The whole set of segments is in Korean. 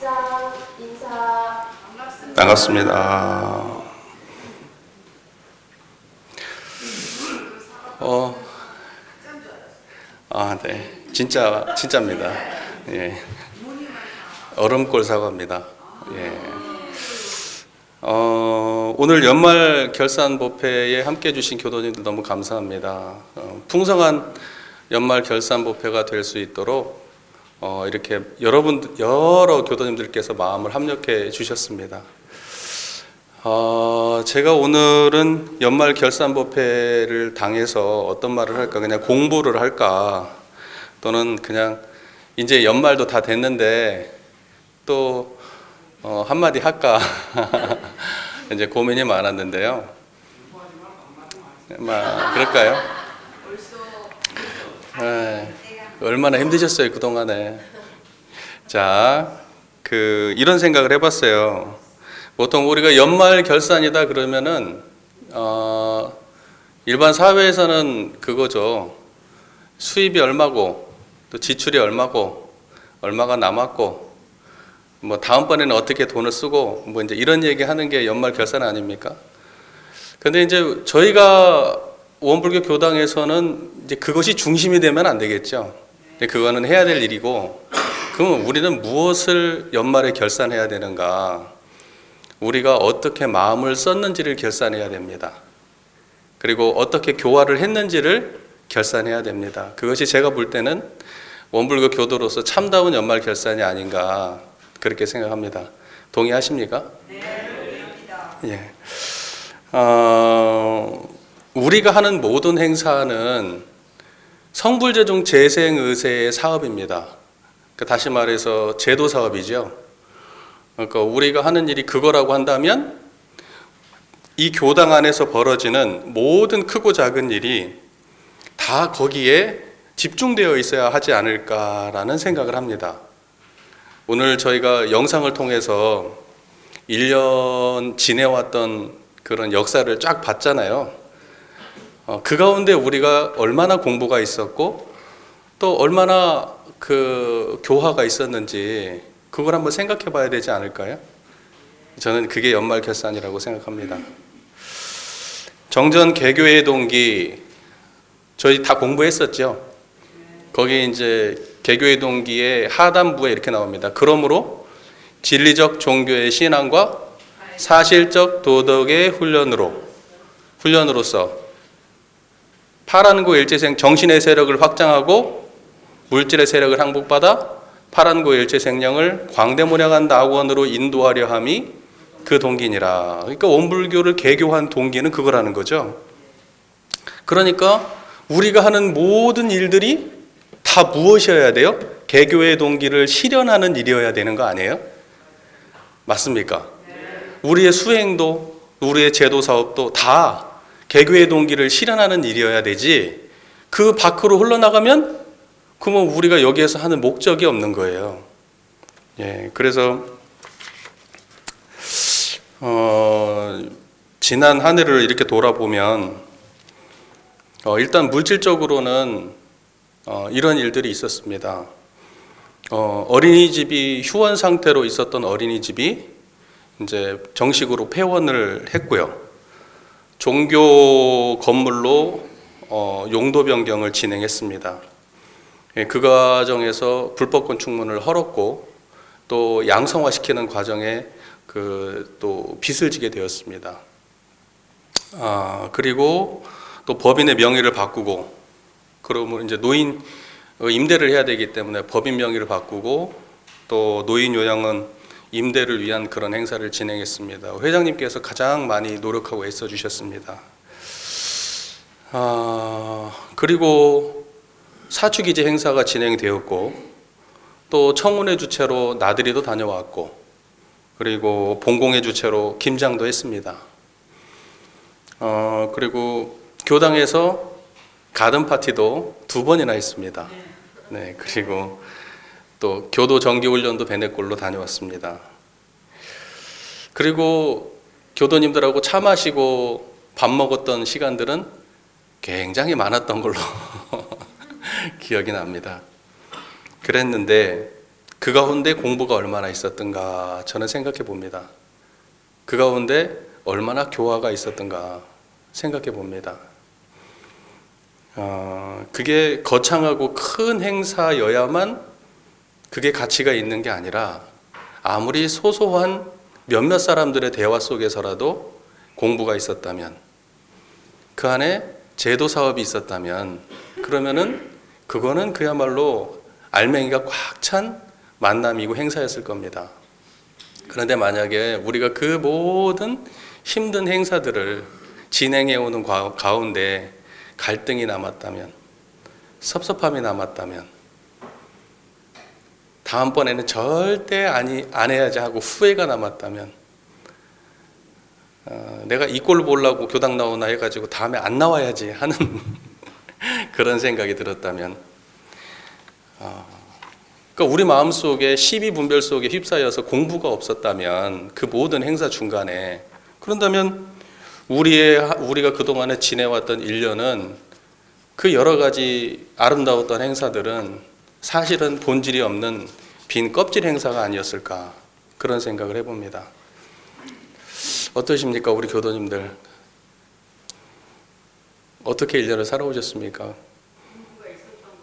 장 인사. 반갑습니다. 네. 진짜입니다. 예. 얼음골 사과입니다. 예. 오늘 연말 결산 법회에 함께 해주신 교도님들 너무 감사합니다. 풍성한 연말 결산 법회가 될 수 있도록 이렇게 여러 교도님들께서 마음을 합력해 주셨습니다. 제가 오늘은 연말 결산 법회를 당해서 어떤 말을 할까, 그냥 공부를 할까, 또는 그냥 이제 연말도 다 됐는데 또 한마디 할까 이제 고민이 많았는데요. 그럴까요? 얼마나 힘드셨어요 그동안에. 자, 이런 생각을 해봤어요. 보통 우리가 연말 결산이다 그러면은 일반 사회에서는 그거죠. 수입이 얼마고 또 지출이 얼마고 얼마가 남았고 뭐 다음번에는 어떻게 돈을 쓰고 뭐 이제 이런 얘기 하는 게 연말 결산 아닙니까? 근데 이제 저희가 원불교 교당에서는 이제 그것이 중심이 되면 안 되겠죠. 그거는 해야 될 일이고, 그러면 우리는 무엇을 연말에 결산해야 되는가? 우리가 어떻게 마음을 썼는지를 결산해야 됩니다. 그리고 어떻게 교화를 했는지를 결산해야 됩니다. 그것이 제가 볼 때는 원불교 교도로서 참다운 연말 결산이 아닌가 그렇게 생각합니다. 동의하십니까? 네, 동의합니다. 예. 우리가 하는 모든 행사는 성불제종 재생의세의 사업입니다. 다시 말해서 제도 사업이죠. 그러니까 우리가 하는 일이 그거라고 한다면 이 교당 안에서 벌어지는 모든 크고 작은 일이 다 거기에 집중되어 있어야 하지 않을까라는 생각을 합니다. 오늘 저희가 영상을 통해서 1년 지내왔던 그런 역사를 쫙 봤잖아요. 그 가운데 우리가 얼마나 공부가 있었고 또 얼마나 교화가 있었는지 그걸 한번 생각해 봐야 되지 않을까요? 저는 그게 연말 결산이라고 생각합니다. 정전 개교의 동기 저희 다 공부했었죠. 거기 이제 개교의 동기의 하단부에 이렇게 나옵니다. 그러므로 진리적 종교의 신앙과 사실적 도덕의 훈련으로서 파란고 일체생 정신의 세력을 확장하고 물질의 세력을 항복받아 파란고 일체생령을 광대무량한 낙원으로 인도하려 함이 그 동기니라. 그러니까 원불교를 개교한 동기는 그거라는 거죠. 그러니까 우리가 하는 모든 일들이 다 무엇이어야 돼요? 개교의 동기를 실현하는 일이어야 되는 거 아니에요? 맞습니까? 우리의 수행도 우리의 제도 사업도 다 개교의 동기를 실현하는 일이어야 되지, 그 밖으로 흘러나가면 그러면 우리가 여기에서 하는 목적이 없는 거예요. 예, 그래서 지난 한 해를 이렇게 돌아보면 일단 물질적으로는 이런 일들이 있었습니다. 어린이집이 휴원 상태로 있었던 어린이집이 이제 정식으로 폐원을 했고요. 종교 건물로 용도 변경을 진행했습니다. 그 과정에서 불법 건축물을 헐었고 또 양성화시키는 과정에 또 빚을 지게 되었습니다. 그리고 또 법인의 명의를 바꾸고, 그러면 이제 노인 임대를 해야 되기 때문에 법인 명의를 바꾸고 또 노인 요양은 임대를 위한 그런 행사를 진행했습니다. 회장님께서 가장 많이 노력하고 애써 주셨습니다. 그리고 사축이제 행사가 진행되었고 또 청운의 주체로 나들이도 다녀왔고 그리고 봉공의 주체로 김장도 했습니다. 그리고 교당에서 가든 파티도 2번이나 했습니다. 네, 그리고 또 교도 정기훈련도 베네골로 다녀왔습니다. 그리고 교도님들하고 차 마시고 밥 먹었던 시간들은 굉장히 많았던 걸로 기억이 납니다. 그랬는데 그 가운데 공부가 얼마나 있었던가 저는 생각해 봅니다. 그 가운데 얼마나 교화가 있었던가 생각해 봅니다. 그게 거창하고 큰 행사여야만 그게 가치가 있는 게 아니라 아무리 소소한 몇몇 사람들의 대화 속에서라도 공부가 있었다면, 그 안에 제도 사업이 있었다면, 그러면은 그거는 그야말로 알맹이가 꽉 찬 만남이고 행사였을 겁니다. 그런데 만약에 우리가 그 모든 힘든 행사들을 진행해 오는 가운데 갈등이 남았다면, 섭섭함이 남았다면, 다음번에는 절대 안 해야지 하고 후회가 남았다면, 내가 이 꼴 보려고 교당 나오나 해가지고 다음에 안 나와야지 하는 그런 생각이 들었다면, 그러니까 우리 마음속에 시비분별 속에 휩싸여서 공부가 없었다면, 그 모든 행사 중간에, 그런다면 우리가 그동안에 지내왔던 1년은 그 여러 가지 아름다웠던 행사들은 사실은 본질이 없는 빈 껍질 행사가 아니었을까, 그런 생각을 해봅니다. 어떠십니까, 우리 교도님들? 어떻게 1년을 살아오셨습니까?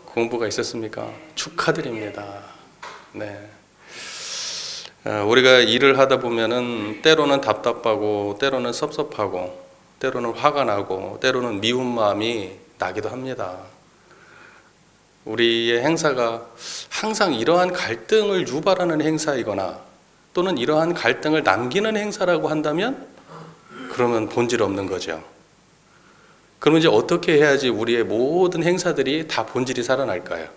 공부가 있었습니까? 축하드립니다. 네. 우리가 일을 하다 보면은 때로는 답답하고, 때로는 섭섭하고, 때로는 화가 나고, 때로는 미운 마음이 나기도 합니다. 우리의 행사가 항상 이러한 갈등을 유발하는 행사이거나 또는 이러한 갈등을 남기는 행사라고 한다면, 그러면 본질 없는 거죠. 그럼 이제 어떻게 해야지 우리의 모든 행사들이 다 본질이 살아날까요?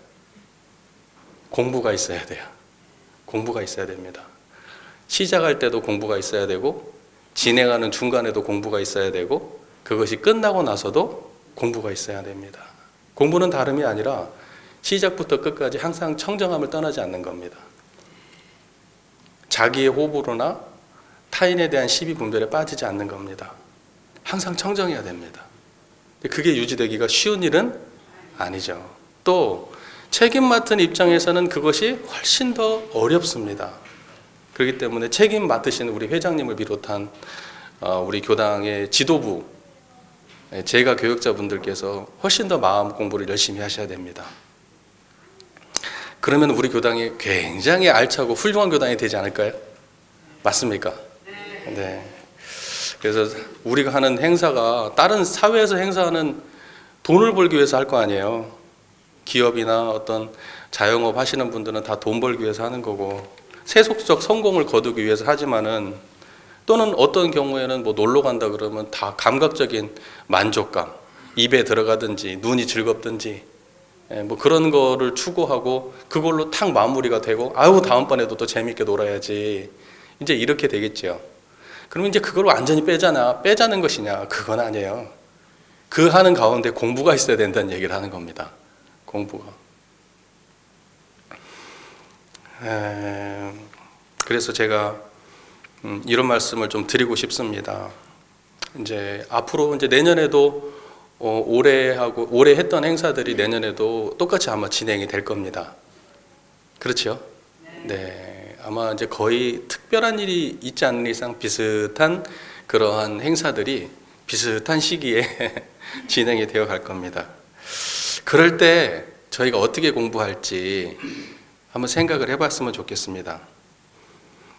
공부가 있어야 돼요. 공부가 있어야 됩니다. 시작할 때도 공부가 있어야 되고, 진행하는 중간에도 공부가 있어야 되고, 그것이 끝나고 나서도 공부가 있어야 됩니다. 공부는 다름이 아니라 시작부터 끝까지 항상 청정함을 떠나지 않는 겁니다. 자기의 호불호나 타인에 대한 시비분별에 빠지지 않는 겁니다. 항상 청정해야 됩니다. 그게 유지되기가 쉬운 일은 아니죠. 또 책임 맡은 입장에서는 그것이 훨씬 더 어렵습니다. 그렇기 때문에 책임 맡으신 우리 회장님을 비롯한 우리 교당의 지도부, 제가 교역자분들께서 훨씬 더 마음 공부를 열심히 하셔야 됩니다. 그러면 우리 교당이 굉장히 알차고 훌륭한 교당이 되지 않을까요? 맞습니까? 네. 그래서 우리가 하는 행사가 다른 사회에서 행사하는 돈을 벌기 위해서 할 거 아니에요. 기업이나 어떤 자영업 하시는 분들은 다 돈 벌기 위해서 하는 거고, 세속적 성공을 거두기 위해서 하지만은, 또는 어떤 경우에는 뭐 놀러 간다 그러면 다 감각적인 만족감, 입에 들어가든지 눈이 즐겁든지 뭐 그런 거를 추구하고 그걸로 탁 마무리가 되고, 아유 다음번에도 또 재밌게 놀아야지, 이제 이렇게 되겠죠. 그러면 이제 그걸 완전히 빼자는 것이냐? 그건 아니에요. 그 하는 가운데 공부가 있어야 된다는 얘기를 하는 겁니다. 공부가. 그래서 제가 이런 말씀을 좀 드리고 싶습니다. 이제 앞으로 이제 내년에도 올해 했던 행사들이 내년에도 똑같이 아마 진행이 될 겁니다. 그렇죠? 네. 아마 이제 거의 특별한 일이 있지 않는 이상 비슷한 그러한 행사들이 비슷한 시기에 진행이 되어 갈 겁니다. 그럴 때 저희가 어떻게 공부할지 한번 생각을 해봤으면 좋겠습니다.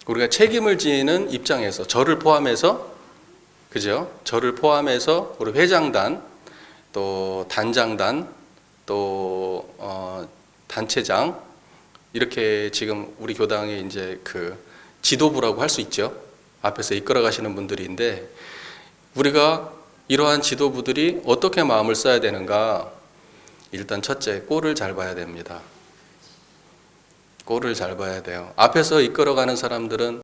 우리가 책임을 지는 입장에서 저를 포함해서, 그죠? 저를 포함해서 우리 회장단, 또 단장단, 또 단체장, 이렇게 지금 우리 교당의 이제 그 지도부라고 할 수 있죠. 앞에서 이끌어 가시는 분들인데, 우리가 이러한 지도부들이 어떻게 마음을 써야 되는가? 일단 첫째, 꼴을 잘 봐야 됩니다. 꼴을 잘 봐야 돼요. 앞에서 이끌어가는 사람들은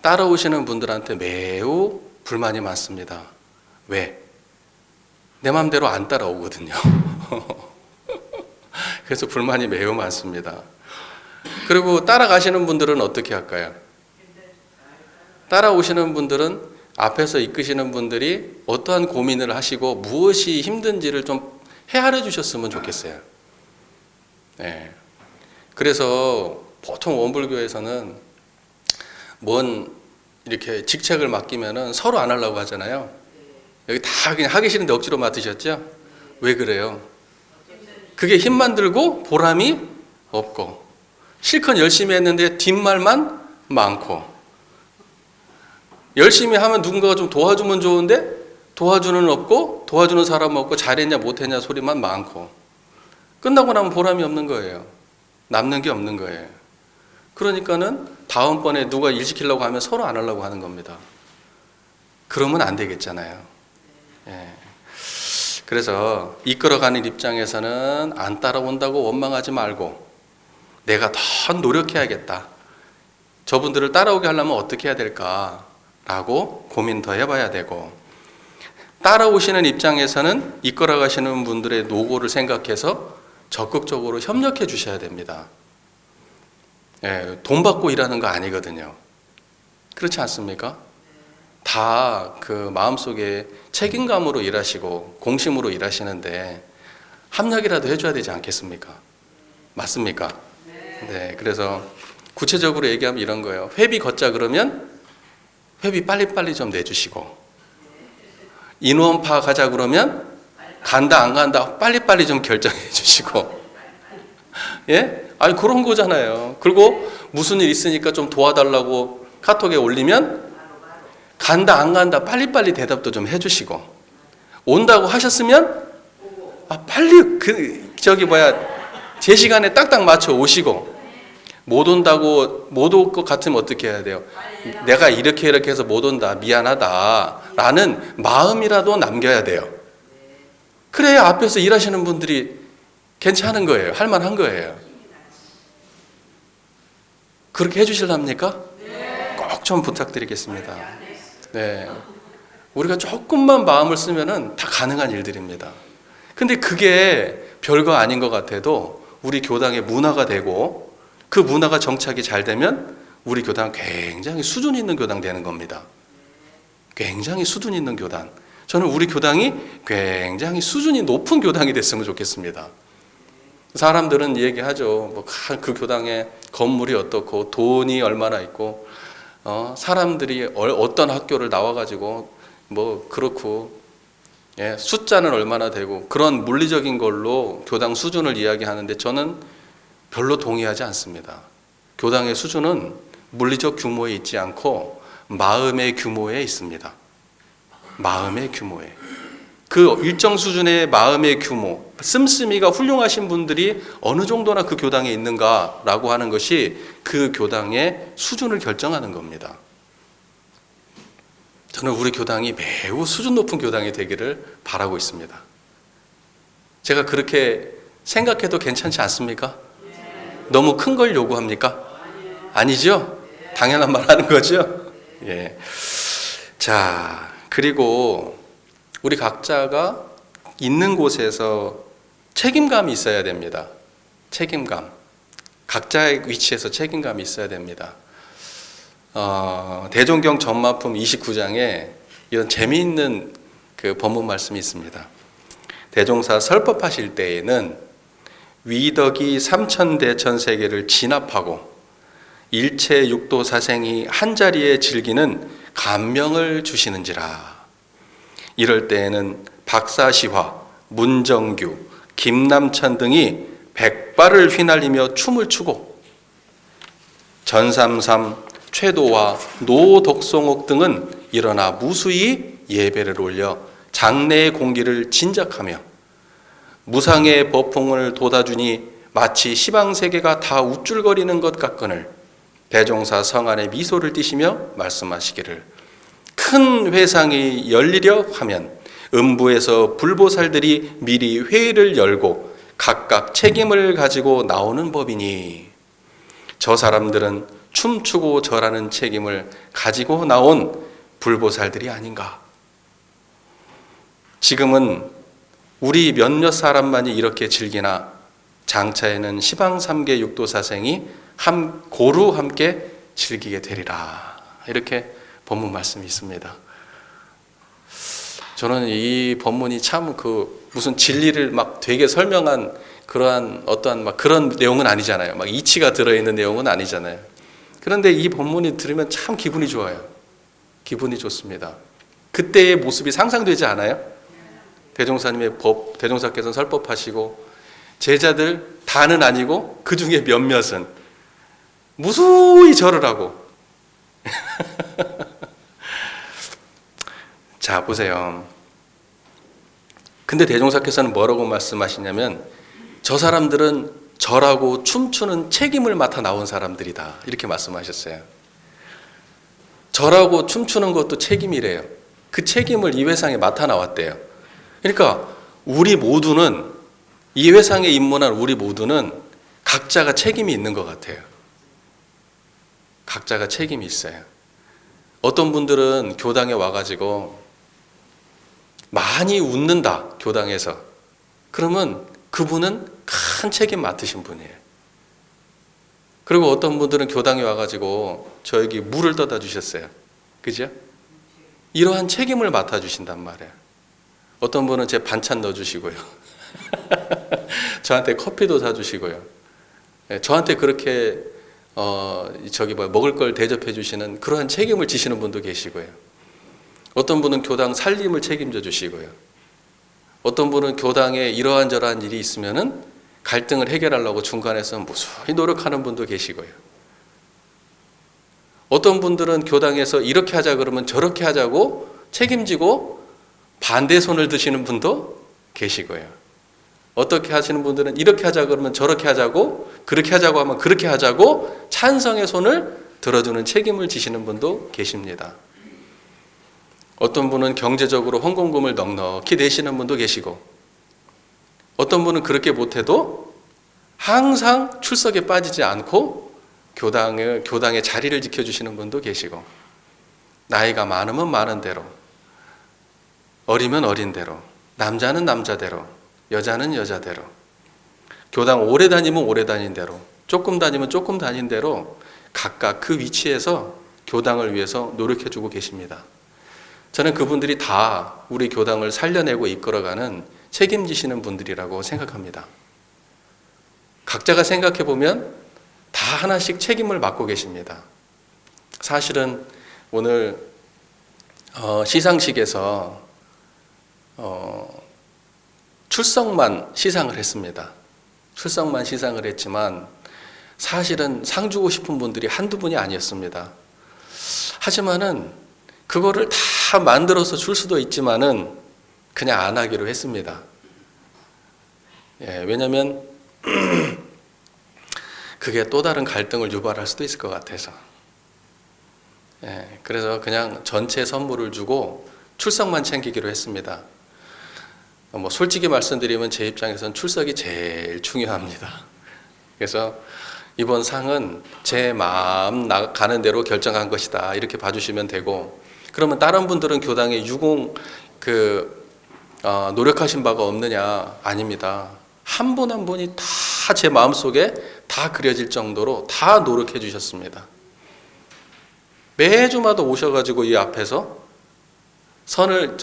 따라오시는 분들한테 매우 불만이 많습니다. 왜? 내 마음대로 안 따라오거든요. 그래서 불만이 매우 많습니다. 그리고 따라가시는 분들은 어떻게 할까요? 따라오시는 분들은 앞에서 이끄시는 분들이 어떠한 고민을 하시고 무엇이 힘든지를 좀 헤아려 주셨으면 좋겠어요. 네. 그래서 보통 원불교에서는 뭔 이렇게 직책을 맡기면은 서로 안 하려고 하잖아요. 여기 다 그냥 하기 싫은데 억지로 맡으셨죠? 왜 그래요? 그게 힘만 들고 보람이 없고, 실컷 열심히 했는데 뒷말만 많고, 열심히 하면 누군가가 좀 도와주면 좋은데 도와주는 없고, 도와주는 사람 없고, 잘했냐 못했냐 소리만 많고, 끝나고 나면 보람이 없는 거예요. 남는 게 없는 거예요. 그러니까는 다음번에 누가 일 시키려고 하면 서로 안 하려고 하는 겁니다. 그러면 안 되겠잖아요. 예. 그래서 이끌어가는 입장에서는 안 따라온다고 원망하지 말고, 내가 더 노력해야겠다, 저분들을 따라오게 하려면 어떻게 해야 될까 라고 고민 더 해봐야 되고, 따라오시는 입장에서는 이끌어가시는 분들의 노고를 생각해서 적극적으로 협력해 주셔야 됩니다. 예, 돈 받고 일하는 거 아니거든요. 그렇지 않습니까? 다 그 마음속에 책임감으로 일하시고 공심으로 일하시는데 합력이라도 해줘야 되지 않겠습니까? 맞습니까? 네, 그래서 구체적으로 얘기하면 이런 거예요. 회비 걷자 그러면 회비 빨리빨리 좀 내주시고, 인원 파악하자 그러면 간다 안 간다 빨리빨리 좀 결정해 주시고, 예? 아니 그런 거잖아요. 그리고 무슨 일 있으니까 좀 도와달라고 카톡에 올리면 간다 안 간다 빨리빨리 대답도 좀 해주시고, 온다고 하셨으면 빨리 제 시간에 딱딱 맞춰 오시고, 못 온다고 못 올 것 같으면 어떻게 해야 돼요? 내가 이렇게 해서 못 온다, 미안하다 라는 마음이라도 남겨야 돼요. 그래야 앞에서 일하시는 분들이 괜찮은 거예요. 할만한 거예요. 그렇게 해주실랍니까? 꼭 좀 부탁드리겠습니다. 네, 우리가 조금만 마음을 쓰면은 다 가능한 일들입니다. 근데 그게 별거 아닌 것 같아도 우리 교당의 문화가 되고, 그 문화가 정착이 잘 되면 우리 교당 굉장히 수준 있는 교당 되는 겁니다. 굉장히 수준 있는 교단. 저는 우리 교당이 굉장히 수준이 높은 교당이 됐으면 좋겠습니다. 사람들은 얘기하죠. 그 교당에 건물이 어떻고 돈이 얼마나 있고, 사람들이 어떤 학교를 나와가지고 그렇고, 예, 숫자는 얼마나 되고, 그런 물리적인 걸로 교당 수준을 이야기하는데 저는 별로 동의하지 않습니다. 교당의 수준은 물리적 규모에 있지 않고 마음의 규모에 있습니다. 마음의 규모에. 그 일정 수준의 마음의 규모, 씀씀이가 훌륭하신 분들이 어느 정도나 그 교당에 있는가라고 하는 것이 그 교당의 수준을 결정하는 겁니다. 저는 우리 교당이 매우 수준 높은 교당이 되기를 바라고 있습니다. 제가 그렇게 생각해도 괜찮지 않습니까? 너무 큰 걸 요구합니까? 아니죠? 당연한 말 하는 거죠? 예. 자, 그리고 우리 각자가 있는 곳에서 책임감이 있어야 됩니다. 책임감. 각자의 위치에서 책임감이 있어야 됩니다. 대종경 전마품 29장에 이런 재미있는 그 법문 말씀이 있습니다. 대종사 설법하실 때에는 위덕이 삼천대천 세계를 진압하고 일체 육도 사생이 한자리에 즐기는 감명을 주시는지라. 이럴 때에는 박사시화, 문정규, 김남천 등이 백발을 휘날리며 춤을 추고, 전삼삼, 최도와 노덕송옥 등은 일어나 무수히 예배를 올려 장래의 공기를 진작하며 무상의 법풍을 돋아주니 마치 시방세계가 다 우쭐거리는 것 같거늘 대종사 성안에 미소를 띠시며 말씀하시기를, 큰 회상이 열리려 하면 음부에서 불보살들이 미리 회의를 열고 각각 책임을 가지고 나오는 법이니 저 사람들은 춤추고 절하는 책임을 가지고 나온 불보살들이 아닌가. 지금은 우리 몇몇 사람만이 이렇게 즐기나 장차에는 시방삼계 육도사생이 고루 함께 즐기게 되리라. 이렇게 법문 말씀이 있습니다. 저는 이 법문이 참 무슨 진리를 막 되게 설명한 그러한 어떠한 막 그런 내용은 아니잖아요. 막 이치가 들어있는 내용은 아니잖아요. 그런데 이 본문이 들으면 참 기분이 좋아요. 기분이 좋습니다. 그때의 모습이 상상되지 않아요? 대종사님의 법, 대종사께서는 설법하시고 제자들 다는 아니고 그 중에 몇몇은 무수히 절을 하고 자 보세요. 근데 대종사께서는 뭐라고 말씀하시냐면 저 사람들은 절하고 춤추는 책임을 맡아 나온 사람들이다 이렇게 말씀하셨어요. 절하고 춤추는 것도 책임이래요. 그 책임을 이 회상에 맡아 나왔대요. 그러니까 우리 모두는 이 회상에 입문한 우리 모두는 각자가 책임이 있는 것 같아요. 각자가 책임이 있어요. 어떤 분들은 교당에 와가지고 많이 웃는다 교당에서 그러면 그분은 큰 책임 맡으신 분이에요. 그리고 어떤 분들은 교당에 와가지고 저에게 물을 떠다 주셨어요. 그죠? 이러한 책임을 맡아주신단 말이에요. 어떤 분은 제 반찬 넣어주시고요. 저한테 커피도 사주시고요. 저한테 그렇게 먹을 걸 대접해 주시는 그러한 책임을 지시는 분도 계시고요. 어떤 분은 교당 살림을 책임져 주시고요. 어떤 분은 교당에 이러한 저러한 일이 있으면은 갈등을 해결하려고 중간에서 무수히 노력하는 분도 계시고요. 어떤 분들은 교당에서 이렇게 하자 그러면 저렇게 하자고 책임지고 반대 손을 드시는 분도 계시고요. 어떻게 하시는 분들은 이렇게 하자 그러면 저렇게 하자고 그렇게 하자고 하면 그렇게 하자고 찬성의 손을 들어주는 책임을 지시는 분도 계십니다. 어떤 분은 경제적으로 헌금금을 넉넉히 내시는 분도 계시고 어떤 분은 그렇게 못해도 항상 출석에 빠지지 않고 교당의 자리를 지켜주시는 분도 계시고 나이가 많으면 많은 대로 어리면 어린 대로 남자는 남자대로 여자는 여자대로 교당 오래 다니면 오래 다닌 대로 조금 다니면 조금 다닌 대로 각각 그 위치에서 교당을 위해서 노력해주고 계십니다. 저는 그분들이 다 우리 교당을 살려내고 이끌어가는 책임지시는 분들이라고 생각합니다. 각자가 생각해 보면 다 하나씩 책임을 맡고 계십니다. 사실은 오늘 시상식에서 출석만 시상을 했습니다. 출석만 시상을 했지만 사실은 상 주고 싶은 분들이 한두 분이 아니었습니다. 하지만은 그거를 다 만들어서 줄 수도 있지만은 그냥 안 하기로 했습니다. 왜냐하면 그게 또 다른 갈등을 유발할 수도 있을 것 같아서. 그래서 그냥 전체 선물을 주고 출석만 챙기기로 했습니다. 솔직히 말씀드리면 제 입장에서는 출석이 제일 중요합니다. 그래서 이번 상은 제 마음 가는 대로 결정한 것이다 이렇게 봐주시면 되고 그러면 다른 분들은 교당에 유공 노력하신 바가 없느냐? 아닙니다. 한 분 한 분이 다 제 마음속에 다 그려질 정도로 다 노력해 주셨습니다. 매주마다 오셔가지고 이 앞에서 선을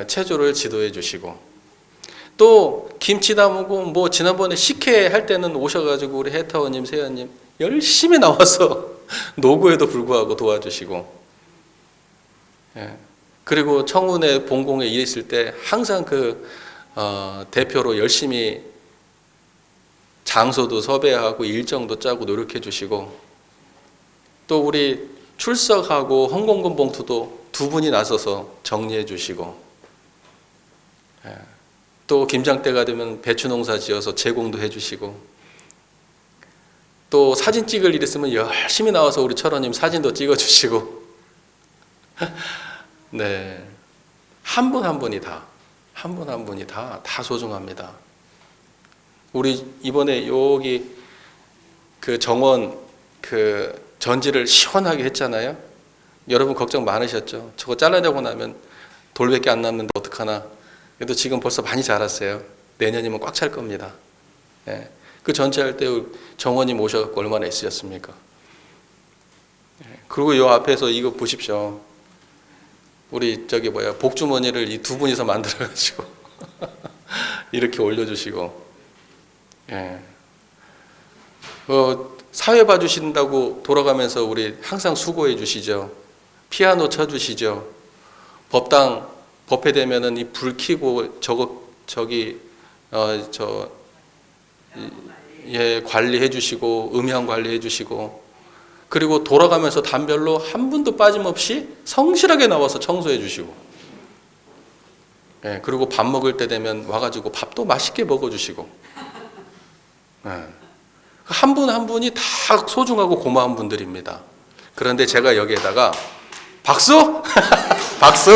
체조를 지도해 주시고 또 김치 담고 지난번에 식혜 할 때는 오셔가지고 우리 해타원님, 세연님 열심히 나와서 노고에도 불구하고 도와주시고 그리고 청운회 본공에 일했을 때 항상 대표로 열심히 장소도 섭외하고 일정도 짜고 노력해 주시고 또 우리 출석하고 헌금금 봉투도 두 분이 나서서 정리해 주시고 또 김장 때가 되면 배추 농사 지어서 제공도 해 주시고 또 사진 찍을 일 있으면 열심히 나와서 우리 철원님 사진도 찍어 주시고 네. 한 분 한 분이 다 소중합니다. 우리 이번에 여기 정원 전지를 시원하게 했잖아요. 여러분 걱정 많으셨죠? 저거 잘라내고 나면 돌밖에 안 남는데 어떡하나. 그래도 지금 벌써 많이 자랐어요. 내년이면 꽉 찰 겁니다. 그 전체할 때 정원님 오셔갖고 얼마나 애쓰셨습니까? 그리고 이 앞에서 이거 보십시오. 우리 복주머니를 이 두 분이서 만들어가지고 이렇게 올려주시고 예. 사회 봐주신다고 돌아가면서 우리 항상 수고해 주시죠. 피아노 쳐주시죠. 법회 되면은 이 불 켜고 관리해 주시고 음향 관리해 주시고, 그리고 돌아가면서 단별로 한 분도 빠짐없이 성실하게 나와서 청소해 주시고, 예, 그리고 밥 먹을 때 되면 와가지고 밥도 맛있게 먹어주시고, 예, 한 분 한 분이 다 소중하고 고마운 분들입니다. 그런데 제가 여기에다가 박수! 박수!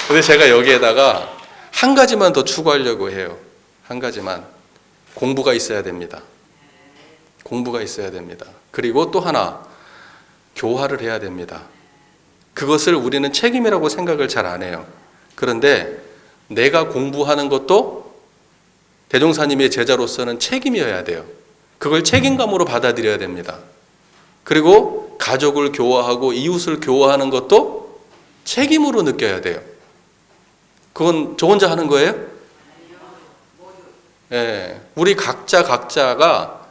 근데 제가 여기에다가 한 가지만 더 추가하려고 해요. 한 가지만. 공부가 있어야 됩니다. 공부가 있어야 됩니다. 그리고 또 하나, 교화를 해야 됩니다. 그것을 우리는 책임이라고 생각을 잘 안 해요. 그런데 내가 공부하는 것도 대종사님의 제자로서는 책임이어야 돼요. 그걸 책임감으로 받아들여야 됩니다. 그리고 가족을 교화하고 이웃을 교화하는 것도 책임으로 느껴야 돼요. 그건 저 혼자 하는 거예요? 예, 우리 각자가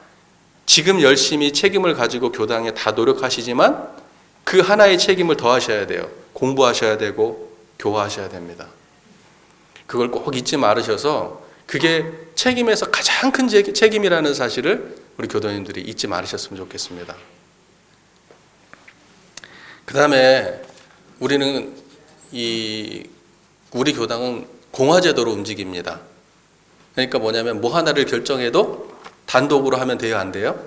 지금 열심히 책임을 가지고 교당에 다 노력하시지만 그 하나의 책임을 더 하셔야 돼요. 공부하셔야 되고 교화하셔야 됩니다. 그걸 꼭 잊지 말으셔서, 그게 책임에서 가장 큰 책임이라는 사실을 우리 교도님들이 잊지 말으셨으면 좋겠습니다. 그 다음에 우리 교당은 공화제도로 움직입니다. 그러니까 뭐냐면 뭐 하나를 결정해도 단독으로 하면 돼요, 안 돼요?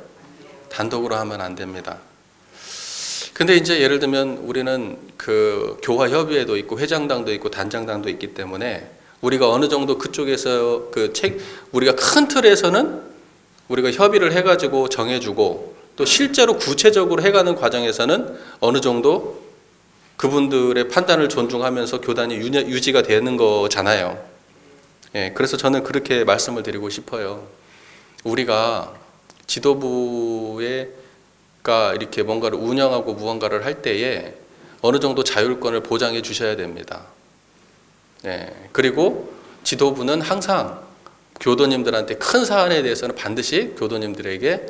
단독으로 하면 안 됩니다. 근데 이제 예를 들면 우리는 그 교화 협의회도 있고 회장당도 있고 단장당도 있기 때문에 우리가 어느 정도 그쪽에서 우리가 큰 틀에서는 우리가 협의를 해가지고 정해주고, 또 실제로 구체적으로 해가는 과정에서는 어느 정도 그분들의 판단을 존중하면서 교단이 유지가 되는 거잖아요. 예, 그래서 저는 그렇게 말씀을 드리고 싶어요. 우리가 지도부가 이렇게 뭔가를 운영하고 무언가를 할 때에 어느 정도 자율권을 보장해 주셔야 됩니다. 예, 그리고 지도부는 항상 교도님들한테 큰 사안에 대해서는 반드시 교도님들에게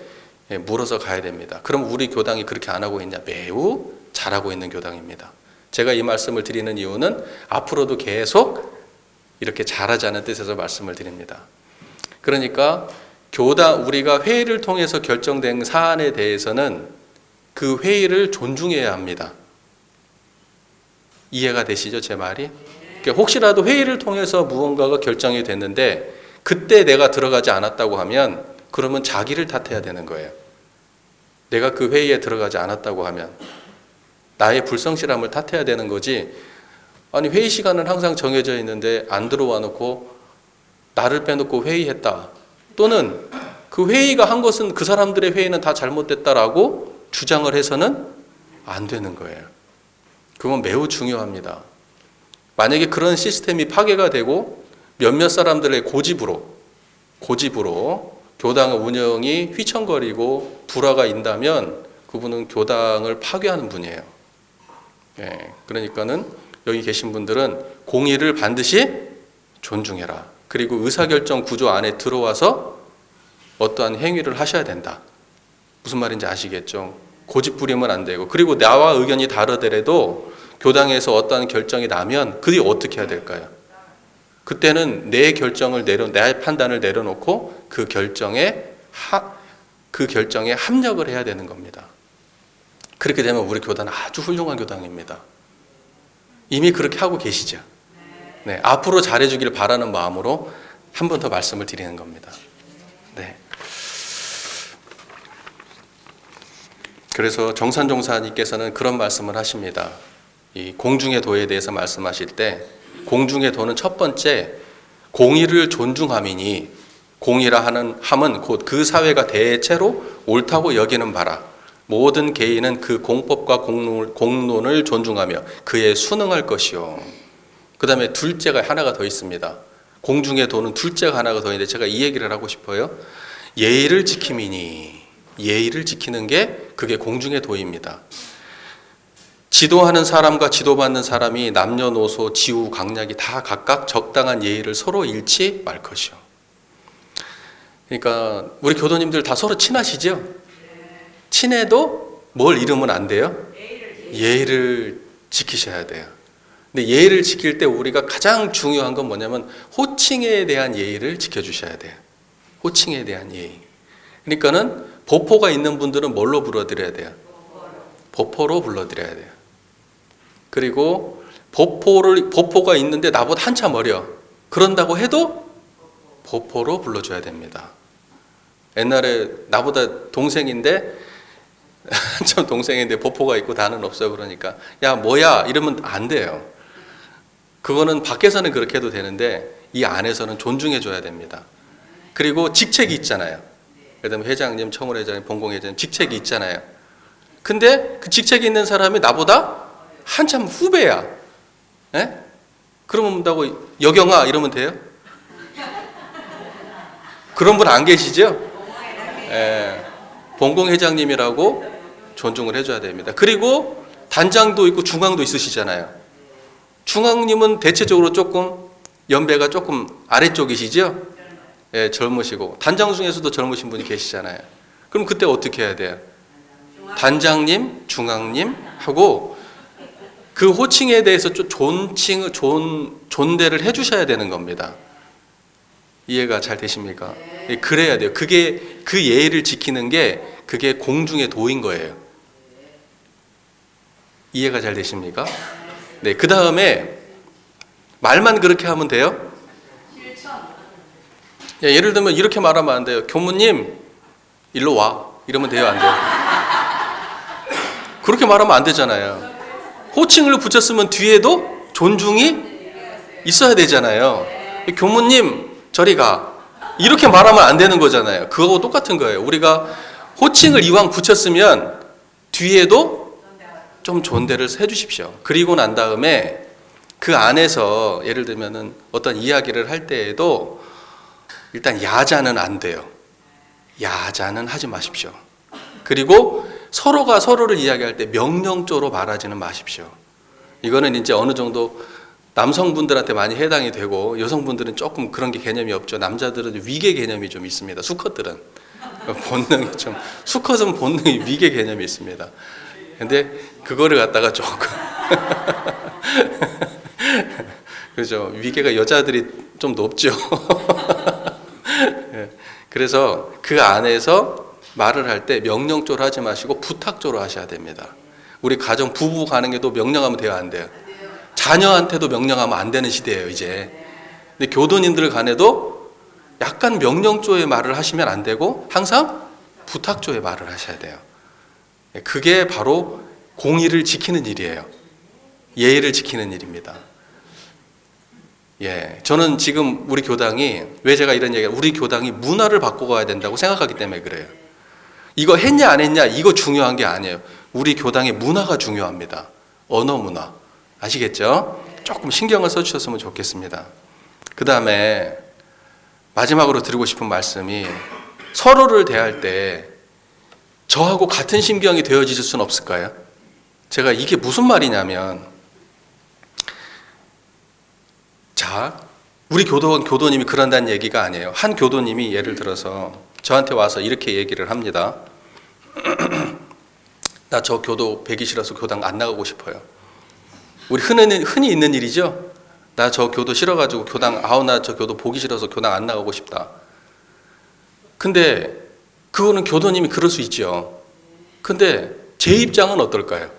물어서 가야 됩니다. 그럼 우리 교당이 그렇게 안 하고 있냐? 매우 잘하고 있는 교당입니다. 제가 이 말씀을 드리는 이유는 앞으로도 계속 이렇게 잘하자는 뜻에서 말씀을 드립니다. 그러니까 우리가 회의를 통해서 결정된 사안에 대해서는 그 회의를 존중해야 합니다. 이해가 되시죠, 제 말이? 그러니까 혹시라도 회의를 통해서 무언가가 결정이 됐는데 그때 내가 들어가지 않았다고 하면, 그러면 자기를 탓해야 되는 거예요. 내가 그 회의에 들어가지 않았다고 하면 나의 불성실함을 탓해야 되는 거지. 아니, 회의 시간은 항상 정해져 있는데 안 들어와 놓고 나를 빼놓고 회의했다, 또는 그 회의가 한 것은 그 사람들의 회의는 다 잘못됐다라고 주장을 해서는 안 되는 거예요. 그건 매우 중요합니다. 만약에 그런 시스템이 파괴가 되고 몇몇 사람들의 고집으로 교당 운영이 휘청거리고 불화가 인다면 그분은 교당을 파괴하는 분이에요. 예, 그러니까는 여기 계신 분들은 공의를 반드시 존중해라. 그리고 의사결정 구조 안에 들어와서 어떠한 행위를 하셔야 된다. 무슨 말인지 아시겠죠? 고집 부리면 안 되고, 그리고 나와 의견이 다르더라도 교당에서 어떠한 결정이 나면 그게 어떻게 해야 될까요? 그때는 내 판단을 내려놓고 그 결정에 합력을 해야 되는 겁니다. 그렇게 되면 우리 교단은 아주 훌륭한 교당입니다. 이미 그렇게 하고 계시죠? 네, 앞으로 잘해주길 바라는 마음으로 한 번 더 말씀을 드리는 겁니다. 네. 그래서 정산종사님께서는 그런 말씀을 하십니다. 이 공중의 도에 대해서 말씀하실 때, 공중의 도는 첫 번째 공의를 존중함이니, 공의라 함은 곧 그 사회가 대체로 옳다고 여기는 바라. 모든 개인은 그 공법과 공론을 존중하며 그에 순응할 것이요. 그 다음에 둘째가 하나가 더 있습니다. 공중의 도는 둘째가 하나가 더 있는데 제가 이 얘기를 하고 싶어요. 예의를 지킴이니, 예의를 지키는 게 그게 공중의 도입니다. 지도하는 사람과 지도받는 사람이 남녀노소 지우 강약이 다 각각 적당한 예의를 서로 잃지 말 것이요. 그러니까 우리 교도님들 다 서로 친하시죠? 친해도 뭘 잃으면 안 돼요? 예의를 지키셔야 돼요. 근데 예의를 지킬 때 우리가 가장 중요한 건 뭐냐면 호칭에 대한 예의를 지켜주셔야 돼요. 호칭에 대한 예의. 그러니까는 보포가 있는 분들은 뭘로 불러드려야 돼요? 보포로 불러드려야 돼요. 그리고 보포가 있는데 나보다 한참 어려. 그런다고 해도 보포로 불러줘야 됩니다. 옛날에 나보다 동생인데 한참 동생인데 보포가 있고 나는 없어. 그러니까 야 뭐야 이러면 안 돼요. 그거는 밖에서는 그렇게 해도 되는데 이 안에서는 존중해 줘야 됩니다. 그리고 직책이 있잖아요. 예를 들면 회장님, 청원회장님, 본공회장님 직책이 있잖아요. 근데 그 직책이 있는 사람이 나보다 한참 후배야. 예? 그러면 뭐다고 여경아 이러면 돼요? 그런 분 안 계시죠? 예. 본공회장님이라고 존중을 해줘야 됩니다. 그리고 단장도 있고 중앙도 있으시잖아요. 중앙님은 대체적으로 조금 연배가 조금 아래쪽이시죠? 예, 젊으시고 단장 중에서도 젊으신 분이 계시잖아요. 그럼 그때 어떻게 해야 돼요? 단장님, 중앙님 하고 그 호칭에 대해서 좀 존대를 해주셔야 되는 겁니다. 이해가 잘 되십니까? 예, 그래야 돼요. 그게 그 예의를 지키는 게 그게 공중의 도인 거예요. 이해가 잘 되십니까? 네, 그 다음에 말만 그렇게 하면 돼요? 예, 예를 들면 이렇게 말하면 안 돼요. 교무님 일로 와 이러면 돼요? 안 돼요? 그렇게 말하면 안 되잖아요. 호칭을 붙였으면 뒤에도 존중이 있어야 되잖아요. 교무님 저리 가 이렇게 말하면 안 되는 거잖아요. 그거하고 똑같은 거예요. 우리가 호칭을 이왕 붙였으면 뒤에도 좀 존대를 해주십시오. 그리고 난 다음에 그 안에서 예를 들면은 어떤 이야기를 할 때에도 일단 야자는 안 돼요. 야자는 하지 마십시오. 그리고 서로가 서로를 이야기할 때 명령조로 말하지는 마십시오. 이거는 이제 어느 정도 남성분들한테 많이 해당이 되고 여성분들은 조금 그런 게 개념이 없죠. 남자들은 위계 개념이 좀 있습니다. 수컷들은 본능이 좀 수컷은 본능이 위계 개념이 있습니다. 근데 그거를 갖다가 조금 그렇죠. 위계가 여자들이 좀 높죠. 그래서 그 안에서 말을 할 때 명령조로 하지 마시고 부탁조로 하셔야 됩니다. 우리 가정 부부 가는 게도 명령하면 돼요, 안 돼요? 자녀한테도 명령하면 안 되는 시대예요, 이제. 근데 교도님들 간에도 약간 명령조의 말을 하시면 안 되고 항상 부탁조의 말을 하셔야 돼요. 그게 바로 공의를 지키는 일이에요. 예의를 지키는 일입니다. 예, 저는 지금 우리 교당이 왜 제가 이런 얘기를 우리 교당이 문화를 바꿔가야 된다고 생각하기 때문에 그래요. 이거 했냐 안 했냐 이거 중요한 게 아니에요. 우리 교당의 문화가 중요합니다. 언어 문화 아시겠죠? 조금 신경을 써주셨으면 좋겠습니다. 그 다음에 마지막으로 드리고 싶은 말씀이 서로를 대할 때 저하고 같은 심경이 되어지실 수는 없을까요? 제가 이게 무슨 말이냐면 자, 우리 교도님이 그런다는 얘기가 아니에요. 한 교도님이 예를 들어서 저한테 와서 이렇게 얘기를 합니다. 나 저 교도 배기 싫어서 교당 안 나가고 싶어요. 우리 흔히 있는 일이죠. 나 저 교도 싫어가지고 교당 나 저 교도 보기 싫어서 교당 안 나가고 싶다. 근데 그거는 교도님이 그럴 수 있죠. 근데 제 입장은 어떨까요?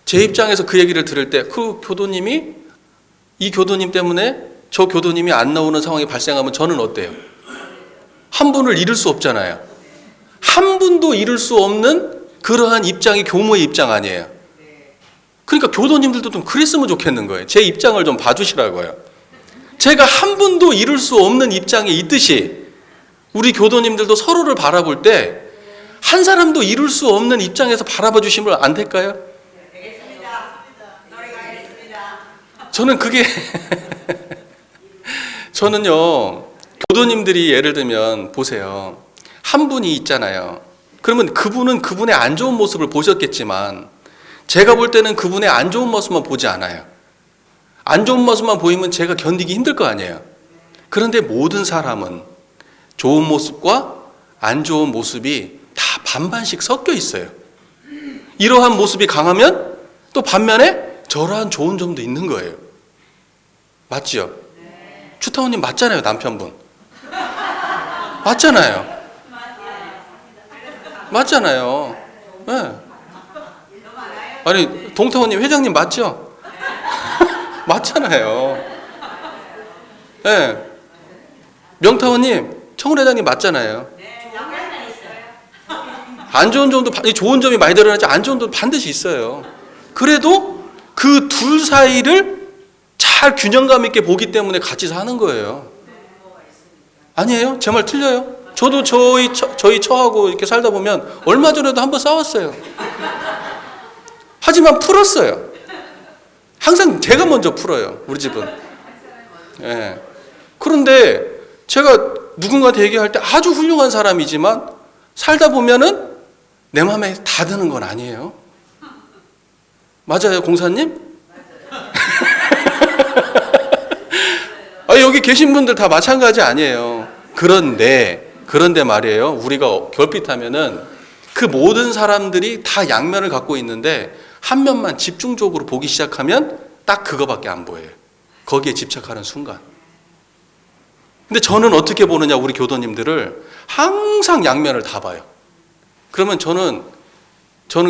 제 입장에서 그 얘기를 들을 때 그 교도님이 이 교도님 때문에 저 교도님이 안 나오는 상황이 발생하면 저는 어때요? 한 분을 잃을 수 없잖아요. 한 분도 잃을 수 없는 그러한 입장이 교모의 입장 아니에요. 그러니까 교도님들도 좀 그랬으면 좋겠는 거예요. 제 입장을 좀 봐주시라고요. 제가 한 분도 잃을 수 없는 입장에 있듯이 우리 교도님들도 서로를 바라볼 때 한 사람도 잃을 수 없는 입장에서 바라봐 주시면 안 될까요? 저는 그게 저는요 교도님들이 예를 들면 보세요. 한 분이 있잖아요. 그러면 그분은 그분의 안 좋은 모습을 보셨겠지만 제가 볼 때는 그분의 안 좋은 모습만 보지 않아요. 안 좋은 모습만 보이면 제가 견디기 힘들 거 아니에요. 그런데 모든 사람은 좋은 모습과 안 좋은 모습이 다 반반씩 섞여 있어요. 이러한 모습이 강하면 또 반면에 저러한 좋은 점도 있는 거예요. 맞지요? 추타원님 맞잖아요, 남편분. 맞잖아요. 맞잖아요. 네. 아니, 동타원님 회장님 맞죠? 맞잖아요. 네. 명타원님 청운회장님 맞잖아요. 안 좋은 점도, 좋은 점이 많이 드러나지 안 좋은 점도 반드시 있어요. 그래도 그 둘 사이를 잘 균형감 있게 보기 때문에 같이 사는 거예요. 아니에요? 제 말 틀려요? 저도 저희 처하고 이렇게 살다 보면 얼마 전에도 한번 싸웠어요. 하지만 풀었어요. 항상 제가 먼저 풀어요, 우리 집은. 예. 그런데 제가 누군가한테 얘기할 때 아주 훌륭한 사람이지만 살다 보면은 내 마음에 다 드는 건 아니에요. 맞아요, 공사님? 여기 계신 분들 다 마찬가지 아니에요. 그런데 말이에요. 우리가 결핍하면은 그 모든 사람들이 다 양면을 갖고 있는데 한 면만 집중적으로 보기 시작하면 딱 그거밖에 안 보여요. 거기에 집착하는 순간. 근데 저는 어떻게 보느냐, 우리 교도님들을 항상 양면을 다 봐요. 그러면 저는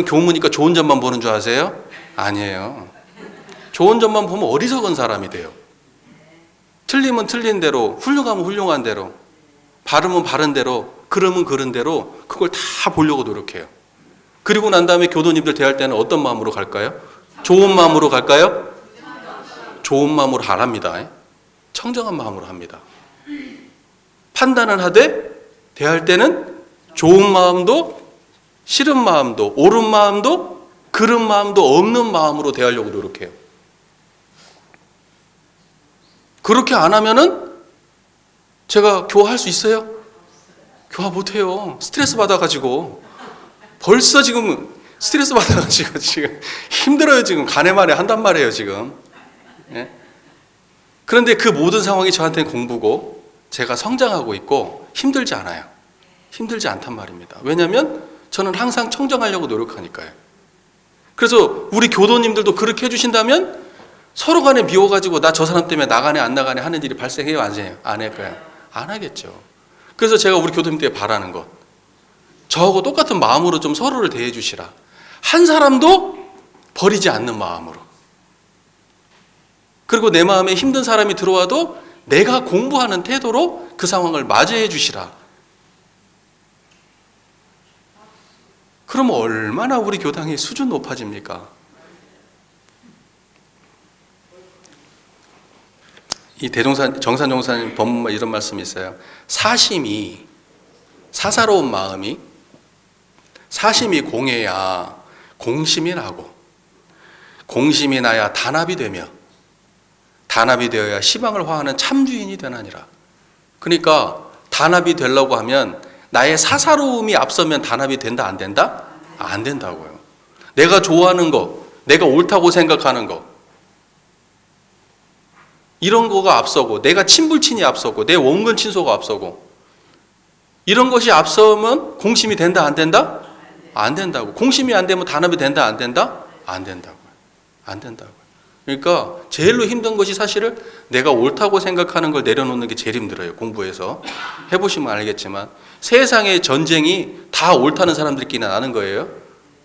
교무니까 좋은 점만 보는 줄 아세요? 아니에요. 좋은 점만 보면 어리석은 사람이 돼요. 틀리면 틀린 대로, 훌륭하면 훌륭한 대로, 바르면 바른 대로, 그러면 그런 대로 그걸 다 보려고 노력해요. 그리고 난 다음에 교도님들 대할 때는 어떤 마음으로 갈까요? 좋은 마음으로 갈까요? 좋은 마음으로 안 합니다. 청정한 마음으로 합니다. 판단을 하되 대할 때는 좋은 마음도 싫은 마음도 옳은 마음도 그런 마음도 없는 마음으로 대하려고 노력해요. 그렇게 안 하면은 제가 교화할 수 있어요? 교화 못해요. 스트레스 받아가지고 벌써 지금 스트레스 받아가지고 지금 힘들어요. 지금 가네마네 한단 말이에요 지금. 예? 그런데 그 모든 상황이 저한테는 공부고 제가 성장하고 있고 힘들지 않아요. 힘들지 않단 말입니다. 왜냐하면 저는 항상 청정하려고 노력하니까요. 그래서 우리 교도님들도 그렇게 해주신다면 서로 간에 미워가지고 나 저 사람 때문에 나가네 안 나가네 하는 일이 발생해요? 안 해요? 안 할까요? 안 하겠죠. 그래서 제가 우리 교도님들에게 바라는 것, 저하고 똑같은 마음으로 좀 서로를 대해 주시라. 한 사람도 버리지 않는 마음으로. 그리고 내 마음에 힘든 사람이 들어와도 내가 공부하는 태도로 그 상황을 맞이해 주시라. 그러면 얼마나 우리 교당의 수준 높아집니까? 이 정산종사님 법문만 이런 말씀이 있어요. 사사로운 마음이 사심이 공해야 공심이 나고 공심이 나야 단합이 되며 단합이 되어야 시방을 화하는 참주인이 되나니라. 그러니까 단합이 되려고 하면 나의 사사로움이 앞서면 단합이 된다 안 된다? 안 된다고요. 내가 좋아하는 거, 내가 옳다고 생각하는 거, 이런 거가 앞서고 내가 친불친이 앞서고 내 원근 친소가 앞서고 이런 것이 앞서면 공심이 된다 안 된다? 안 된다고. 공심이 안 되면 단합이 된다 안 된다? 안 된다고요. 안 된다고요. 그러니까 제일로 힘든 것이 사실은 내가 옳다고 생각하는 걸 내려놓는 게 제일 힘들어요. 공부해서 해보시면 알겠지만 세상의 전쟁이 다 옳다는 사람들끼리 나는 거예요.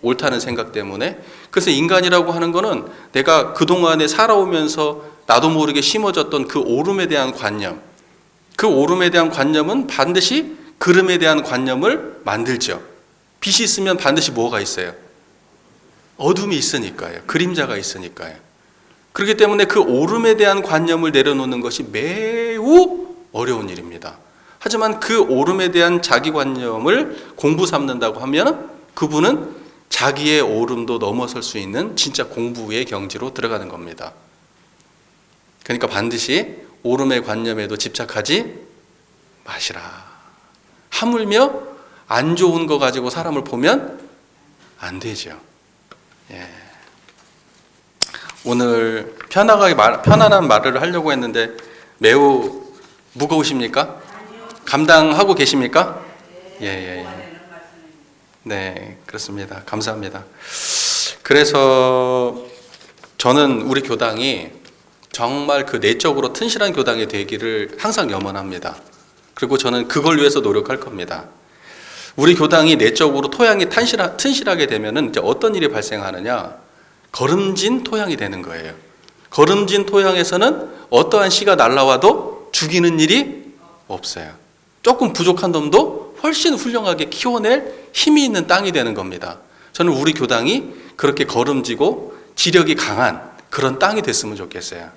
옳다는 생각 때문에. 그래서 인간이라고 하는 거는 내가 그동안에 살아오면서 나도 모르게 심어졌던 그 옳음에 대한 관념, 그 옳음에 대한 관념은 반드시 그름에 대한 관념을 만들죠. 빛이 있으면 반드시 뭐가 있어요? 어둠이 있으니까요. 그림자가 있으니까요. 그렇기 때문에 그 옳음에 대한 관념을 내려놓는 것이 매우 어려운 일입니다. 하지만 그 옳음에 대한 자기 관념을 공부 삼는다고 하면 그분은 자기의 옳음도 넘어설 수 있는 진짜 공부의 경지로 들어가는 겁니다. 그러니까 반드시 옳음의 관념에도 집착하지 마시라. 하물며 안 좋은 거 가지고 사람을 보면 안 되죠. 예. 오늘 편안한 말을 하려고 했는데 매우 무거우십니까? 감당하고 계십니까? 예. 네, 그렇습니다. 감사합니다. 그래서 저는 우리 교당이 정말 그 내적으로 튼실한 교당이 되기를 항상 염원합니다. 그리고 저는 그걸 위해서 노력할 겁니다. 우리 교당이 내적으로 토양이 튼실하게 되면은 이제 어떤 일이 발생하느냐? 거름진 토양이 되는 거예요. 거름진 토양에서는 어떠한 씨가 날라와도 죽이는 일이 없어요. 조금 부족한 놈도 훨씬 훌륭하게 키워낼 힘이 있는 땅이 되는 겁니다. 저는 우리 교당이 그렇게 거름지고 지력이 강한 그런 땅이 됐으면 좋겠어요.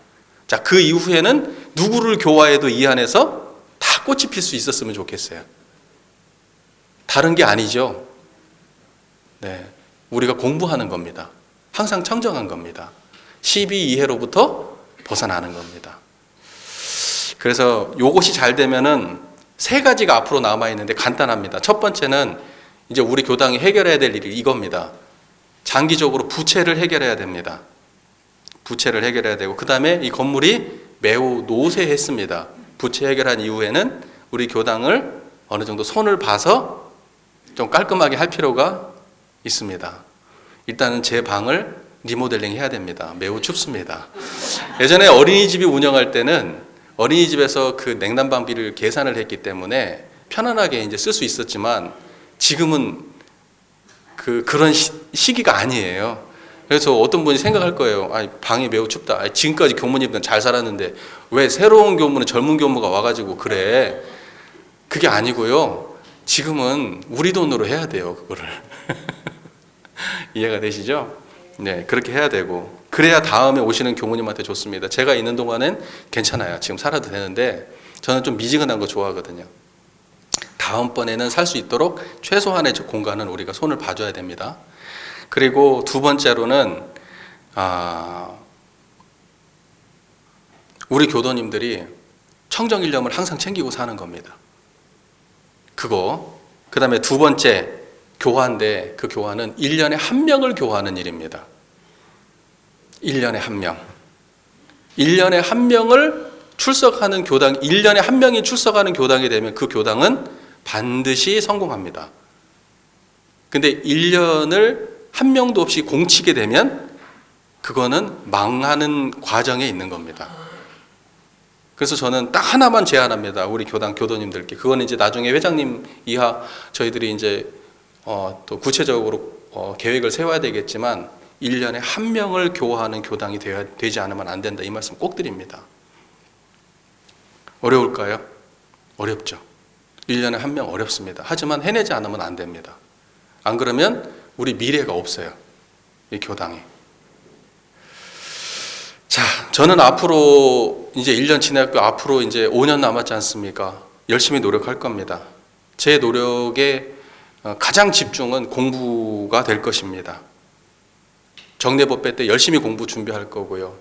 자, 그 이후에는 누구를 교화해도 이 안에서 다 꽃이 필 수 있었으면 좋겠어요. 다른 게 아니죠. 네, 우리가 공부하는 겁니다. 항상 청정한 겁니다. 시비 이해로부터 벗어나는 겁니다. 그래서 요것이 잘 되면은 세 가지가 앞으로 남아 있는데 간단합니다. 첫 번째는 이제 우리 교당이 해결해야 될 일이 이겁니다. 장기적으로 부채를 해결해야 됩니다. 부채를 해결해야 되고, 그 다음에 이 건물이 매우 노쇠했습니다. 부채 해결한 이후에는 우리 교당을 어느 정도 손을 봐서 좀 깔끔하게 할 필요가 있습니다. 일단은 제 방을 리모델링 해야 됩니다. 매우 춥습니다. 예전에 어린이집이 운영할 때는 어린이집에서 그 냉난방비를 계산을 했기 때문에 편안하게 이제 쓸 수 있었지만 지금은 그런 시기가 아니에요. 그래서 어떤 분이 생각할 거예요. 아니, 방이 매우 춥다. 아니, 지금까지 교무님들은 잘 살았는데 왜 새로운 교무는 젊은 교무가 와가지고 그래. 그게 아니고요. 지금은 우리 돈으로 해야 돼요. 그거를. 이해가 되시죠? 네, 그렇게 해야 되고, 그래야 다음에 오시는 교무님한테 좋습니다. 제가 있는 동안은 괜찮아요. 지금 살아도 되는데 저는 좀 미지근한 거 좋아하거든요. 다음번에는 살 수 있도록 최소한의 공간은 우리가 손을 봐줘야 됩니다. 그리고 두 번째로는 우리 교도님들이 청정일념을 항상 챙기고 사는 겁니다. 그거. 그 다음에 두 번째 교화인데, 그 교화는 1년에 한 명을 교화하는 일입니다. 1년에 한 명. 1년에 한 명을 출석하는 교당, 1년에 한 명이 출석하는 교당이 되면 그 교당은 반드시 성공합니다. 근데 1년을 한 명도 없이 공치게 되면 그거는 망하는 과정에 있는 겁니다. 그래서 저는 딱 하나만 제안합니다. 우리 교당 교도님들께. 그거는 이제 나중에 회장님 이하 저희들이 이제 또 구체적으로 계획을 세워야 되겠지만 1년에 한 명을 교화하는 교당이 되지 않으면 안 된다. 이 말씀 꼭 드립니다. 어려울까요? 어렵죠. 1년에 한 명 어렵습니다. 하지만 해내지 않으면 안 됩니다. 안 그러면 우리 미래가 없어요. 이 교당이. 자, 저는 앞으로 이제 1년 지났고 앞으로 이제 5년 남았지 않습니까? 열심히 노력할 겁니다. 제 노력의 가장 집중은 공부가 될 것입니다. 정례법배 때 열심히 공부 준비할 거고요.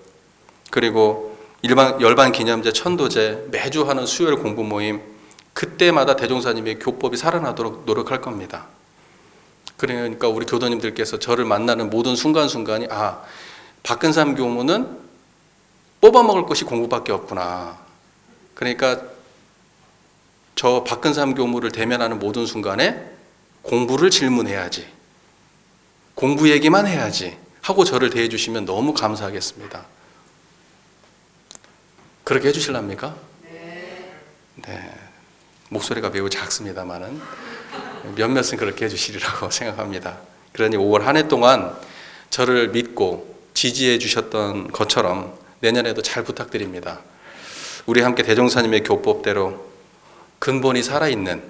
그리고 열반 기념제, 천도제, 매주 하는 수요일 공부 모임, 그때마다 대종사님의 교법이 살아나도록 노력할 겁니다. 그러니까 우리 교도님들께서 저를 만나는 모든 순간순간이 박근삼 교무는 뽑아먹을 것이 공부밖에 없구나. 그러니까 저 박근삼 교무를 대면하는 모든 순간에 공부를 질문해야지, 공부 얘기만 해야지 하고 저를 대해 주시면 너무 감사하겠습니다. 그렇게 해주실랍니까? 네. 목소리가 매우 작습니다만은 몇몇은 그렇게 해주시리라고 생각합니다. 그러니 5월 한 해 동안 저를 믿고 지지해 주셨던 것처럼 내년에도 잘 부탁드립니다. 우리 함께 대종사님의 교법대로 근본이 살아있는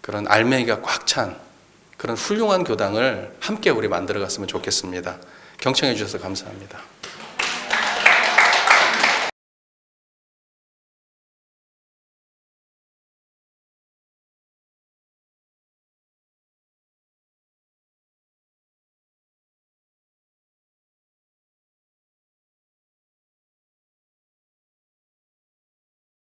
그런 알맹이가 꽉 찬 그런 훌륭한 교당을 함께 우리 만들어 갔으면 좋겠습니다. 경청해 주셔서 감사합니다.